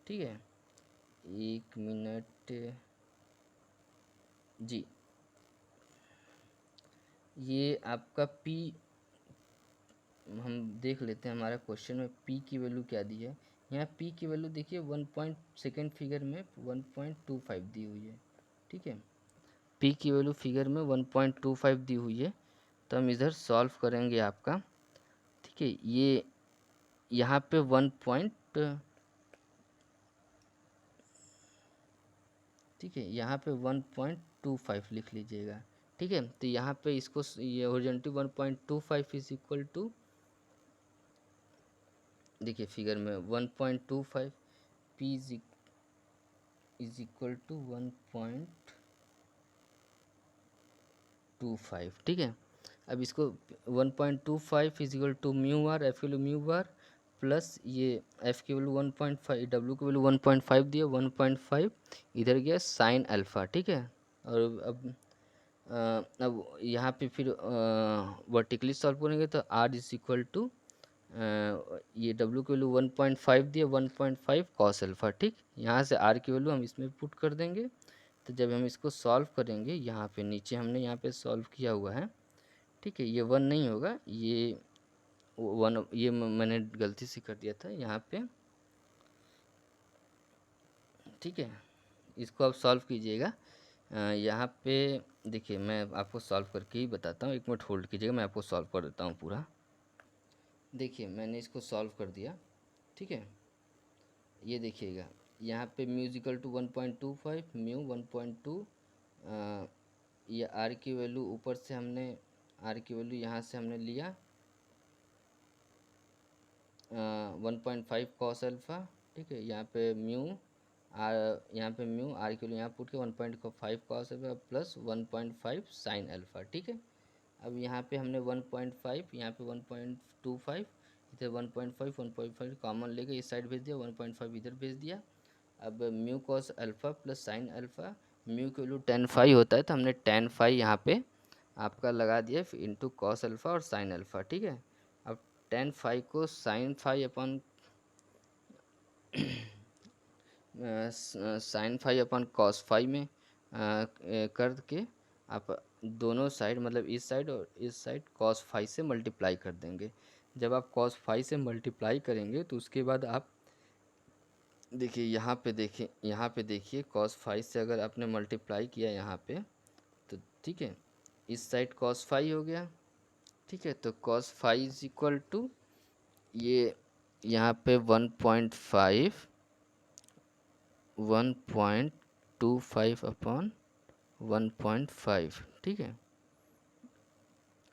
ठीक है। एक मिनट जी, ये आपका P हम देख लेते हैं, हमारा क्वेश्चन में P की वैल्यू क्या दी है। यहाँ P की वैल्यू देखिए सेकेंड फिगर में 1.25 दी हुई है, ठीक है। P की वैल्यू फिगर में 1.25 दी हुई है, तो हम इधर सॉल्व करेंगे आपका, ठीक है। ये यहाँ पे ठीक है, यहाँ पे 1.25 लिख लीजिएगा, ठीक है। तो यहाँ पे इसको ये हॉरिजॉन्टली 1.25 इज इक्वल टू, देखिए फिगर में 1.25 P इज इक्वल टू 1.25, ठीक है। अब इसको 1.25 is equal to mu R, F की वैल्यू म्यू आर, प्लस ये एफ की वैल्यू 1.5, डब्ल्यू की वैल्यू 1.5 दिया, 1.5 इधर गया साइन अल्फ़ा, ठीक है। और अब यहाँ पे फिर वर्टिकली सॉल्व करेंगे तो आर इज इक्वल टू ये डब्ल्यू की वैल्यू 1.5 दिया, 1.5 कॉस अल्फ़ा, ठीक। यहाँ से आर की वैल्यू हम इसमें पुट कर देंगे, तो जब हम इसको सॉल्व करेंगे, यहाँ पे नीचे हमने यहाँ पे सॉल्व किया हुआ है, ठीक है। ये वन नहीं होगा, ये वन, ये मैंने गलती से कर दिया था यहाँ पे, ठीक है। इसको आप सॉल्व कीजिएगा, यहाँ पे देखिए मैं आपको सॉल्व करके ही बताता हूँ, एक मिनट होल्ड कीजिएगा, मैं आपको सॉल्व कर देता हूँ पूरा। देखिए मैंने इसको सॉल्व कर दिया, ठीक है। ये देखिएगा यहाँ पे म्यूजिकल टू 1.25 म्यू 1.2, ये आर की वैल्यू ऊपर से हमने, आर की वैल्यू यहाँ से हमने लिया 1.5 कॉस अल्फ़ा, ठीक है। यहाँ पे म्यू आर, यहाँ पे म्यू आर के लिए यहाँ पुट के 1.5 cos alpha plus 1.5 sine alpha, ठीक है। अब यहाँ पे हमने 1.5, यहाँ पे 1.25, इधर 1.5 कॉमन लेके इस साइड भेज दिया, 1.5 इधर भेज दिया। अब mu cos alpha plus sine alpha, mu के वैल्यू 10 फाई होता है, तो हमने 10 फाई यहाँ पे आपका लगा दिया इंटू कॉस अल्फ़ा और साइन अल्फ़ा, ठीक है। अब 10 फाई को साइन फाई अपन साइन फाई अपन कॉस फाई में करके आप दोनों साइड मतलब इस साइड और इस साइड कॉस फाई से मल्टीप्लाई कर देंगे। जब आप कॉस फाई से मल्टीप्लाई करेंगे तो उसके बाद आप देखिए यहाँ पे देखिए कॉस फाई से अगर आपने मल्टीप्लाई किया यहाँ पे तो ठीक है, इस साइड कॉस फाई हो गया। ठीक है, तो cos phi is equal to ये यहाँ पे 1.25 अपॉन 1.5। ठीक है,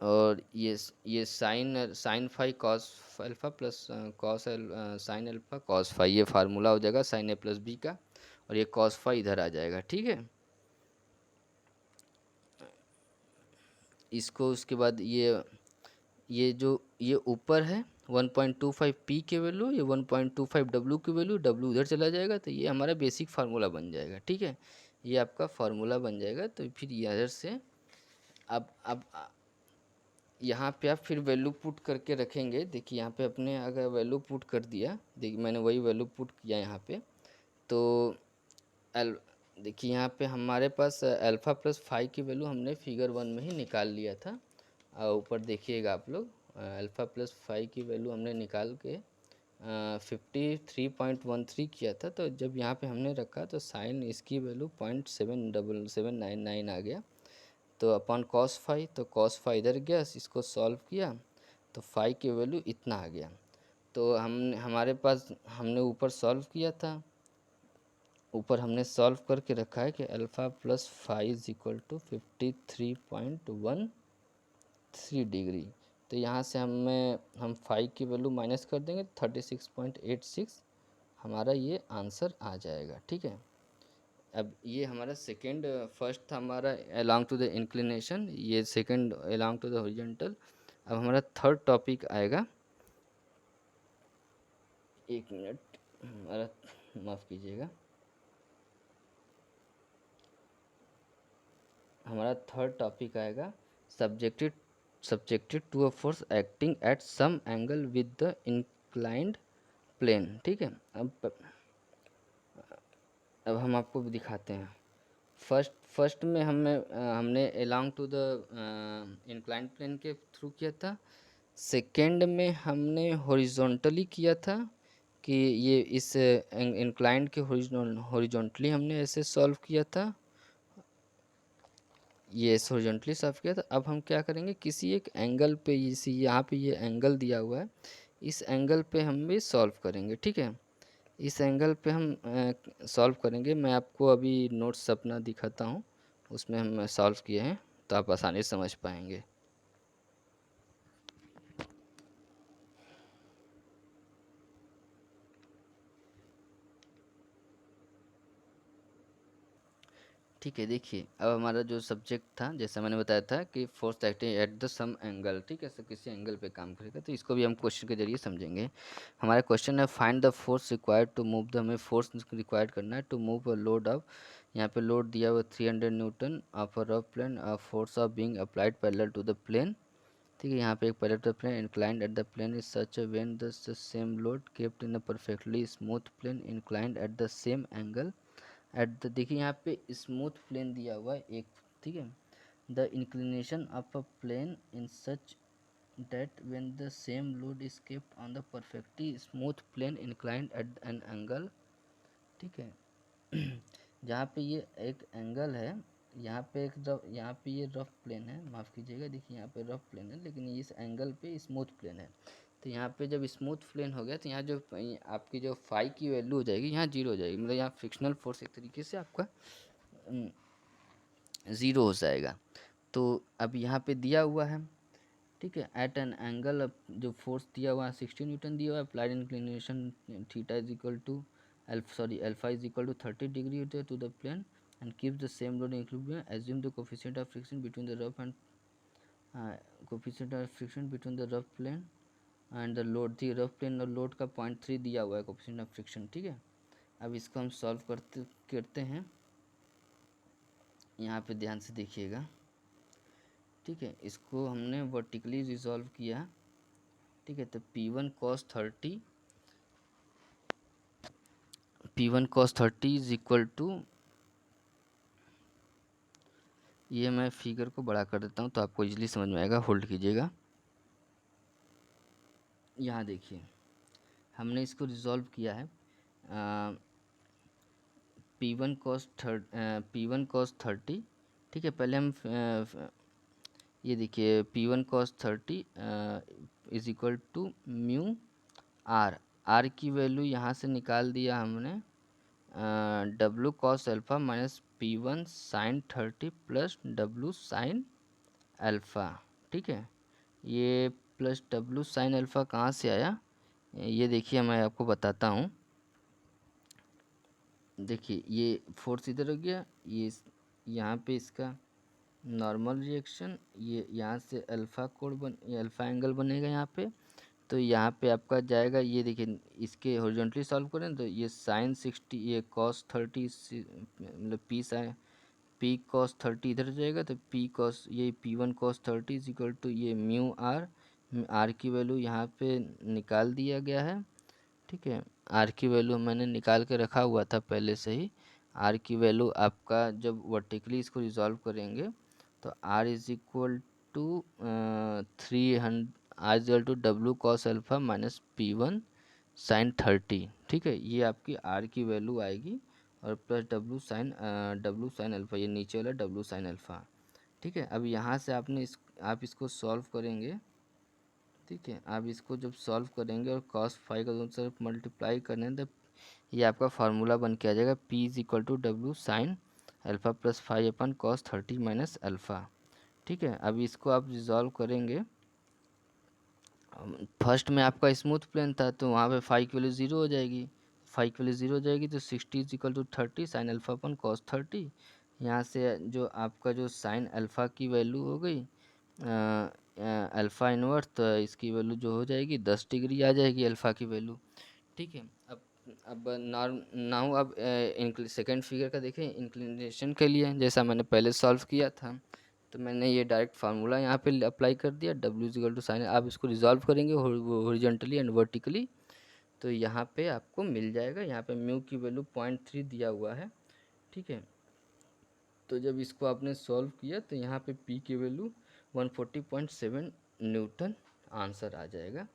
और ये sine sine phi cos alpha plus cos sine alpha cos phi, ये फार्मूला हो जाएगा साइन ए प्लस बी का, और ये कॉस फाई इधर आ जाएगा। ठीक है, इसको उसके बाद ये जो ये ऊपर है 1.25 पी के वैल्यू, ये 1.25 डब्ल्यू की वैल्यू, डब्ल्यू उधर चला जाएगा तो ये हमारा बेसिक फार्मूला बन जाएगा। ठीक है, ये आपका फार्मूला बन जाएगा। तो फिर इधर से अब यहाँ पे आप फिर वैल्यू पुट करके रखेंगे। देखिए यहाँ पे अपने अगर वैल्यू पुट कर दिया, देखिए मैंने वही वैल्यू पुट किया यहाँ पे, तो एल देखिए यहाँ पे हमारे पास अल्फ़ा प्लस फाई की वैल्यू हमने फिगर 1 में ही निकाल लिया था। ऊपर देखिएगा आप लोग, अल्फ़ा प्लस फाई की वैल्यू हमने निकाल के 53.13 किया था। तो जब यहाँ पे हमने रखा तो साइन इसकी वैल्यू 0.7779 आ गया। तो अपॉन कॉस फाई, तो कॉस फाई इधर गया, इसको सॉल्व किया तो फाई की वैल्यू इतना आ गया। तो हमारे पास हमने ऊपर सॉल्व किया था, ऊपर हमने सॉल्व करके रखा है कि alpha plus phi is equal to 53.13 degree. तो यहाँ से हम फाई की वैल्यू माइनस कर देंगे 36.86, हमारा ये आंसर आ जाएगा। ठीक है, अब ये हमारा सेकेंड, फर्स्ट था हमारा अलोंग टू द इंक्लिनेशन, ये second along to the horizontal. अब हमारा थर्ड टॉपिक आएगा, एक मिनट हमारा, माफ़ कीजिएगा, हमारा थर्ड टॉपिक आएगा subjected subjected to a force acting at some angle with the inclined plane. ठीक है, अब हम आपको दिखाते हैं। फर्स्ट में हमने along to the inclined plane के थ्रू किया था। सेकेंड में हमने हॉरिजॉन्टली किया था कि ये इस इंक्लाइंड के हॉरिजॉन्टली हमने ऐसे सॉल्व किया था, ये हॉरिजॉन्टली सॉल्व किया था। अब हम क्या करेंगे, किसी एक एंगल पे, इसी यहाँ पे ये एंगल दिया हुआ है, इस एंगल पे हम भी सॉल्व करेंगे। ठीक है, इस एंगल पे हम सॉल्व करेंगे। मैं आपको अभी नोट्स अपना दिखाता हूँ, उसमें हम सॉल्व किए हैं तो आप आसानी से समझ पाएंगे। ठीक है, देखिए अब हमारा जो सब्जेक्ट था, जैसा मैंने बताया था कि force acting at the some angle, ठीक है, तो किसी एंगल पे काम करेगा, तो इसको भी हम क्वेश्चन के जरिए समझेंगे। हमारा क्वेश्चन है find the force required to move the, हमें फोर्स रिक्वायर्ड करना है to move a load of, यहाँ पे लोड दिया हुआ 300 newton of a rough plane, force of being applied parallel to the plane. ठीक है, यहाँ पे एक parallel to the plane inclined at the plane is such when the same load kept in a perfectly smooth plane inclined at the same angle at the, देखिए यहाँ पे स्मूथ प्लेन दिया हुआ है एक। ठीक है, the inclination of a plane in such that when the same load is kept on the perfectly smooth plane inclined at an angle। ठीक है, जहाँ पे ये एक एंगल है, यहाँ पे ये रफ प्लेन है, माफ़ कीजिएगा, देखिए यहाँ पे रफ प्लेन है लेकिन इस एंगल पे स्मूथ प्लेन है। तो यहाँ पे जब स्मूथ प्लेन हो गया तो यहाँ जो आपकी जो फाई की वैल्यू हो जाएगी, यहाँ जीरो हो जाएगी, मतलब यहाँ फ्रिक्शनल फोर्स एक तरीके से आपका ज़ीरो हो जाएगा। तो अब यहाँ पे दिया हुआ है, ठीक है, एट एन एंगल, जो फोर्स दिया हुआ है 60 न्यूटन दिया हुआ है, applied inclination theta is equal to alpha is equal to 30 degree to the plane and keep the same load equilibrium, assume the coefficient of friction between the rough and coefficient of friction between the rough plane and the load, the rough plane और लोड का 0.3 दिया हुआ है कोफिशिएंट ऑफ फ्रिक्शन। ठीक है, अब इसको हम सॉल्व करते हैं, यहाँ पे ध्यान से देखिएगा। ठीक है, इसको हमने वर्टिकली रिजॉल्व किया। ठीक है, तो P1 cos 30 P1 cos 30 is equal to, ये मैं फिगर को बड़ा कर देता हूँ तो आपको इजीली समझ में आएगा, होल्ड कीजिएगा। यहाँ देखिए हमने इसको रिजॉल्व किया है। P1 cos 30, ठीक है। पहले हम ये देखिए P1 cos 30 is equal to mu R, R की वैल्यू यहाँ से निकाल दिया हमने, W cos alpha minus P1 sine 30 plus W sine alpha, ठीक है। ये प्लस डब्लू साइन अल्फ़ा कहाँ से आया, ये देखिए मैं आपको बताता हूँ। देखिए ये फोर्स इधर हो गया, ये यहाँ पे इसका नॉर्मल रिएक्शन, ये यहाँ से अल्फ़ा कोण बन, ये अल्फ़ा एंगल बनेगा यहाँ पे। तो यहाँ पे आपका जाएगा, ये देखिए इसके हॉरिजॉन्टली सॉल्व करें तो ये साइन 60, ये कॉस 30, मतलब पी कॉस 30 इधर जाएगा, तो पी कॉस, ये P1 cos 30 is equal to ये म्यू आर, आर की वैल्यू यहाँ पे निकाल दिया गया है, ठीक है। आर की वैल्यू मैंने निकाल के रखा हुआ था पहले से ही। आर की वैल्यू आपका जब वर्टिकली इसको रिजॉल्व करेंगे तो R is equal to 300, R is equal to W cos alpha minus P1 sine 30, ठीक है। ये आपकी आर की वैल्यू आएगी, और प्लस डब्लू साइन अल्फ़ा, ये नीचे वाला डब्लू साइन अल्फ़ा, ठीक है। अब यहाँ से आप इसको सॉल्व करेंगे, ठीक है। आप इसको जब सॉल्व करेंगे और cos फाइव का दोनों तरफ मल्टीप्लाई करने हैं, तो ये आपका फार्मूला बन के आ जाएगा, P is equal to W sine alpha plus 5/cos 30 minus alpha, ठीक है। अब इसको आप रिजॉल्व करेंगे, फर्स्ट में आपका स्मूथ प्लेन था तो वहाँ पे फाई की वैल्यू ज़ीरो हो जाएगी, फाई की वैल्यू ज़ीरो हो जाएगी तो 60 is equal to 30 sine alpha upon cos 30। यहाँ से जो आपका जो साइन अल्फ़ा की वैल्यू हो गई अल्फ़ा इनवर्स, तो इसकी वैल्यू जो हो जाएगी 10 डिग्री आ जाएगी अल्फ़ा की वैल्यू, ठीक है। अब नाउ अब सेकेंड फिगर का देखें इंक्लिनेशन के लिए, जैसा मैंने पहले सॉल्व किया था, तो मैंने ये डायरेक्ट फार्मूला यहाँ पे अप्लाई कर दिया, W is equal to sine, आप इसको रिजॉल्व करेंगे हॉरिजॉन्टली एंड वर्टिकली, तो यहाँ पे आपको मिल जाएगा। यहाँ पे म्यू की वैल्यू 0.3 दिया हुआ है, ठीक है। तो जब इसको आपने सॉल्व किया तो यहाँ पे P की वैल्यू 140.7 न्यूटन आंसर आ जाएगा।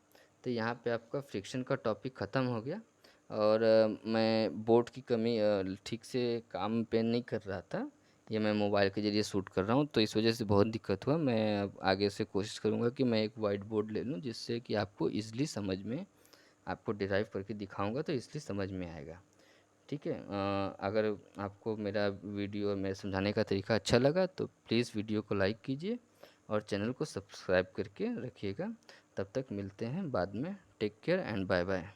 तो यहाँ पे आपका फ्रिक्शन का टॉपिक ख़त्म हो गया। और मैं बोर्ड की कमी ठीक से काम पे नहीं कर रहा था, ये मैं मोबाइल के ज़रिए शूट कर रहा हूँ, तो इस वजह से बहुत दिक्कत हुआ। मैं अब आगे से कोशिश करूँगा कि मैं एक वाइट बोर्ड ले लूँ, जिससे कि आपको ईज़िली समझ में, आपको डिराइव करके दिखाऊँगा तो ईज़िली समझ में आएगा, ठीक है। अगर आपको मेरा वीडियो और मेरे समझाने का तरीका अच्छा लगा तो प्लीज़ वीडियो को लाइक कीजिए और चैनल को सब्सक्राइब करके रखिएगा। तब तक मिलते हैं बाद में। Take care and bye bye.